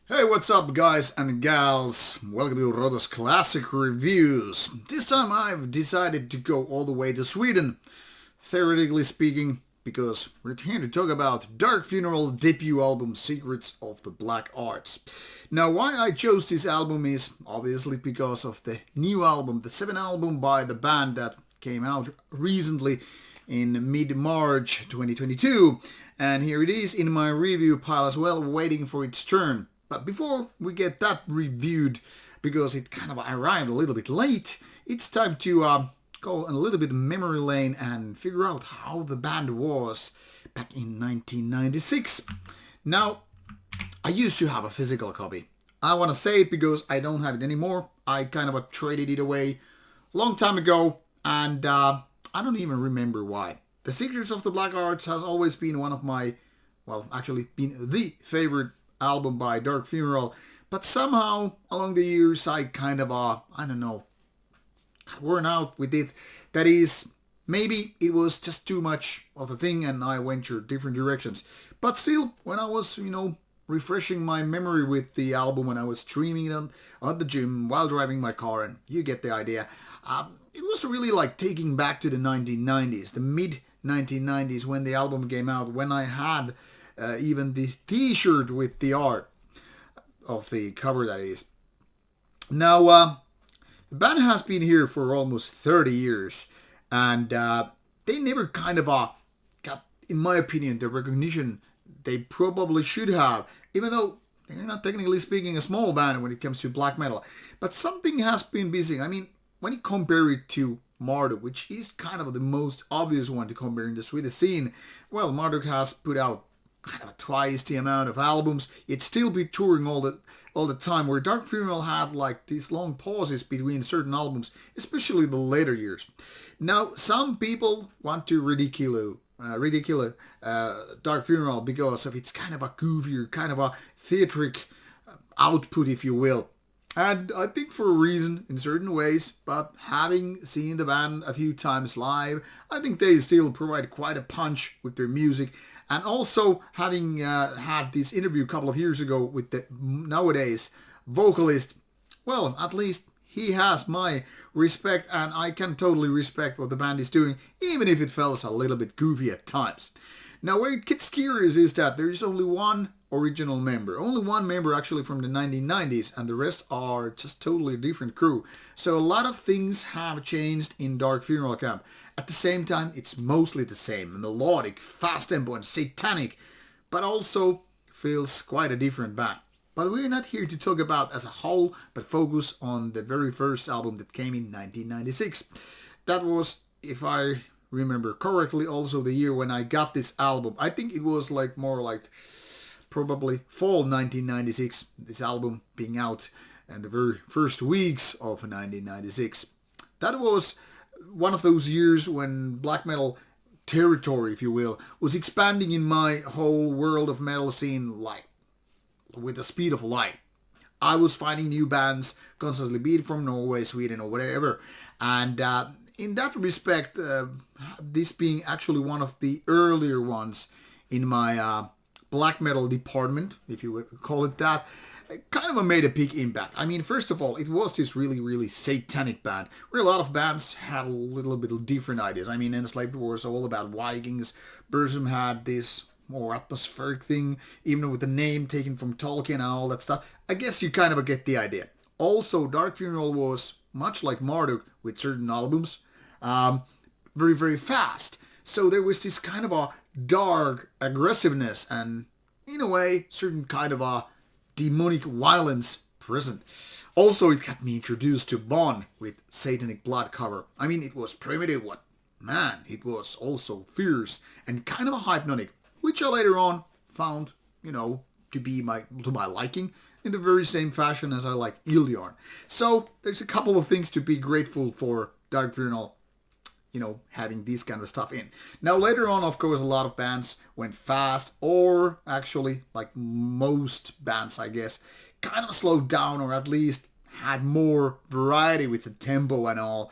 Hey, what's up, guys and gals? Welcome to Rauta's Classic Reviews. This time I've decided to go all the way to Sweden, theoretically speaking, because we're here to talk about Dark Funeral debut album Secrets of the Black Arts. Now, why I chose this album is obviously because of the new album, the 7th album by the band that came out recently in mid-March 2022. And here it is in my review pile as well, waiting for its turn. But before we get that reviewed, because it kind of arrived a little bit late, it's time to go a little bit memory lane and figure out how the band was back in 1996. Now, I used to have a physical copy. I want to say it because I don't have it anymore. I kind of traded it away a long time ago, and I don't even remember why. The Secrets of the Black Arts has always been one of my, well, actually been the favorite album by Dark Funeral, but somehow along the years I kind of I don't know, worn out with it. That is, maybe it was just too much of a thing and I ventured different directions. But still, when I was refreshing my memory with the album, when I was streaming it at the gym while driving my car, and you get the idea, it was really like taking back to the 1990s, the mid 1990s, when the album came out, when I had even the t-shirt with the art of the cover, that is. Now, the band has been here for almost 30 years, and they never kind of got, in my opinion, the recognition they probably should have, even though they're not technically speaking a small band when it comes to black metal. But something has been missing. I mean, when you compare it to Marduk, which is kind of the most obvious one to compare in the Swedish scene, well, Marduk has put out kind of twice the amount of albums. It'd still be touring all the time, where Dark Funeral had like these long pauses between certain albums, especially the later years. Now, some people want to ridicule Dark Funeral because of its kind of a goofier, kind of a theatric output, if you will. And I think for a reason in certain ways, but having seen the band a few times live, I think they still provide quite a punch with their music. And also having had this interview a couple of years ago with the nowadays vocalist, well, at least he has my respect, and I can totally respect what the band is doing, even if it feels a little bit goofy at times. Now, where it gets curious is that there is only one original member. Only one member actually from the 1990s, and the rest are just totally different crew. So a lot of things have changed in Dark Funeral camp. At the same time, it's mostly the same. Melodic, fast tempo and satanic, but also feels quite a different band. But we're not here to talk about as a whole, but focus on the very first album that came in 1996. That was, if I remember correctly, also the year when I got this album. I think it was like more like probably fall 1996, this album being out, and the very first weeks of 1996. That was one of those years when black metal territory, if you will, was expanding in my whole world of metal scene like with the speed of light. I was finding new bands constantly, be it from Norway, Sweden, or whatever. And in that respect, this being actually one of the earlier ones in my black metal department, if you would call it that, kind of made a big impact. I mean, first of all, it was this really, really satanic band, where a lot of bands had a little bit of different ideas. I mean, Enslaved was all about Vikings. Burzum had this more atmospheric thing, even with the name taken from Tolkien and all that stuff. I guess you kind of get the idea. Also, Dark Funeral was much like Marduk with certain albums, very, very fast. So there was this kind of a dark aggressiveness and, in a way, certain kind of a demonic violence present. Also, it got me introduced to Bon with Satanic Blood cover. I mean, it was primitive, what? Man, it was also fierce and kind of a hypnotic, which I later on found, to be to my liking in the very same fashion as I like Iliarn. So there's a couple of things to be grateful for Dark Funeral, having these kind of stuff in. Now later on, of course, a lot of bands went fast, or actually, like most bands, I guess, kind of slowed down, or at least had more variety with the tempo and all,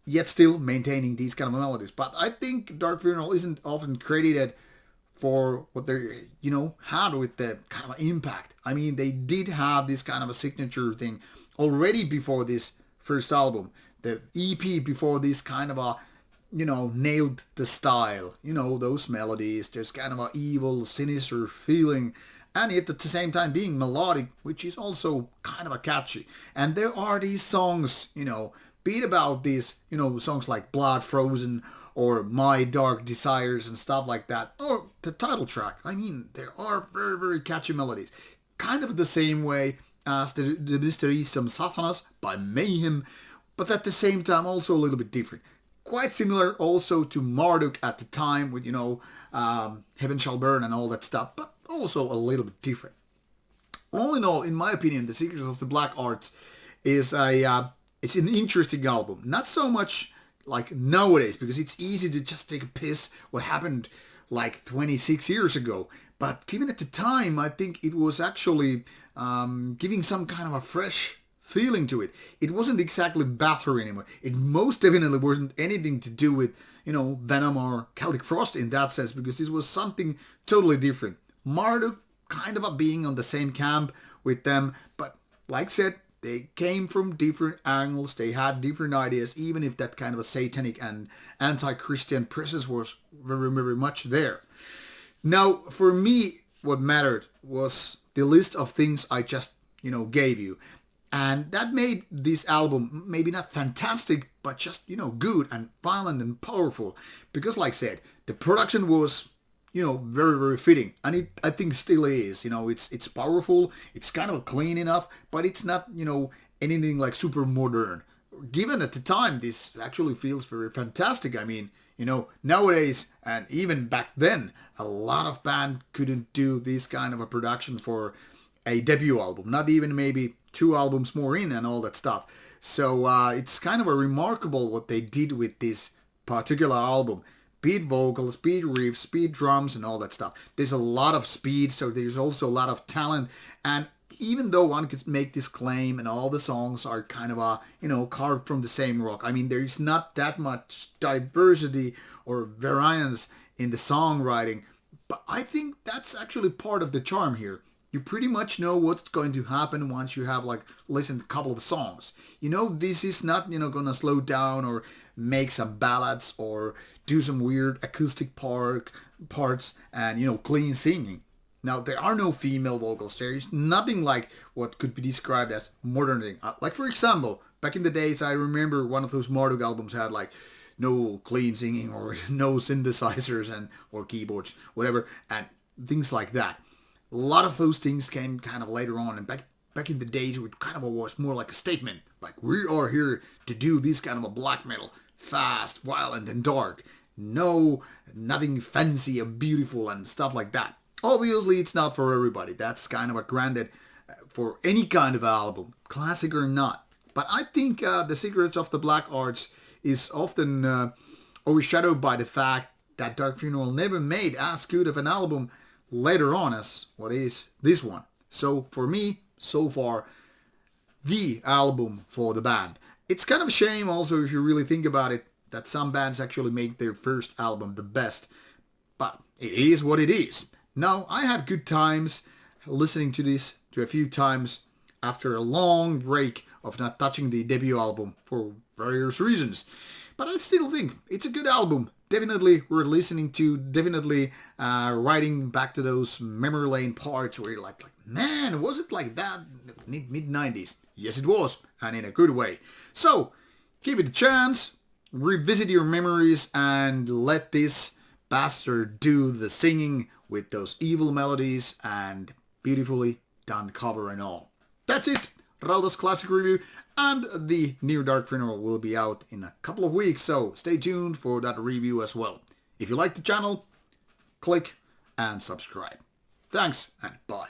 yet still maintaining these kind of melodies. But I think Dark Funeral isn't often credited for what they, had with the kind of impact. I mean, they did have this kind of a signature thing already before this first album. The EP before this kind of a, nailed the style. Those melodies. There's kind of a evil, sinister feeling. And yet at the same time being melodic, which is also kind of a catchy. And there are these songs, be it about these, songs like Blood Frozen or My Dark Desires and stuff like that, or the title track. I mean, there are very, very catchy melodies. Kind of the same way as the Mysteristum Satanas by Mayhem, but at the same time also a little bit different. Quite similar also to Marduk at the time with, Heaven Shall Burn and all that stuff, but also a little bit different. All in all, in my opinion, The Secrets of the Black Arts is it's an interesting album. Not so much like nowadays, because it's easy to just take a piss what happened like 26 years ago. But given at the time, I think it was actually giving some kind of a fresh feeling to it. It wasn't exactly Bathory anymore. It most definitely wasn't anything to do with, Venom or Celtic Frost in that sense, because this was something totally different. Marduk kind of being on the same camp with them, but like I said, they came from different angles, they had different ideas, even if that kind of a satanic and anti-Christian presence was very, very much there. Now, for me, what mattered was the list of things I just, gave you. And that made this album maybe not fantastic, but just, good and violent and powerful. Because like I said, the production was, very, very fitting. And it, I think, still is. It's powerful. It's kind of clean enough, but it's not, anything like super modern. Given at the time, this actually feels very fantastic. I mean, nowadays, and even back then, a lot of bands couldn't do this kind of a production for a debut album. Not even maybe 2 albums more in and all that stuff. So it's kind of a remarkable what they did with this particular album. Beat vocals, beat riffs, beat drums and all that stuff. There's a lot of speed, so there's also a lot of talent. And even though one could make this claim and all the songs are kind of carved from the same rock. I mean, there's not that much diversity or variance in the songwriting. But I think that's actually part of the charm here. You pretty much know what's going to happen once you have listened to a couple of songs. This is not, gonna slow down or make some ballads or do some weird acoustic parts and, clean singing. Now, there are no female vocals. There is nothing like what could be described as modern thing. Like, for example, back in the days, I remember one of those Marduk albums had no clean singing or no synthesizers or keyboards, whatever, and things like that. A lot of those things came kind of later on, and back in the days, it kind of was more like a statement. Like, we are here to do this kind of a black metal, fast, violent, and dark. No, nothing fancy or beautiful and stuff like that. Obviously, it's not for everybody. That's kind of a granted for any kind of album, classic or not. But I think The Secrets of the Black Arts is often overshadowed by the fact that Dark Funeral never made as good of an album later on as what is this one. So for me, so far, the album for the band. It's kind of a shame also, if you really think about it, that some bands actually make their first album the best. But it is what it is. Now, I had good times listening to this a few times after a long break of not touching the debut album for various reasons. But I still think it's a good album. Definitely worth listening to, definitely writing back to those memory lane parts where you're like, man, was it like that mid-90s? Yes, it was, and in a good way. So, give it a chance, revisit your memories, and let this bastard do the singing with those evil melodies and beautifully done cover and all. That's it. Rauta's Classic Review, and the new Dark Funeral will be out in a couple of weeks, so stay tuned for that review as well. If you like the channel, click and subscribe. Thanks, and bye.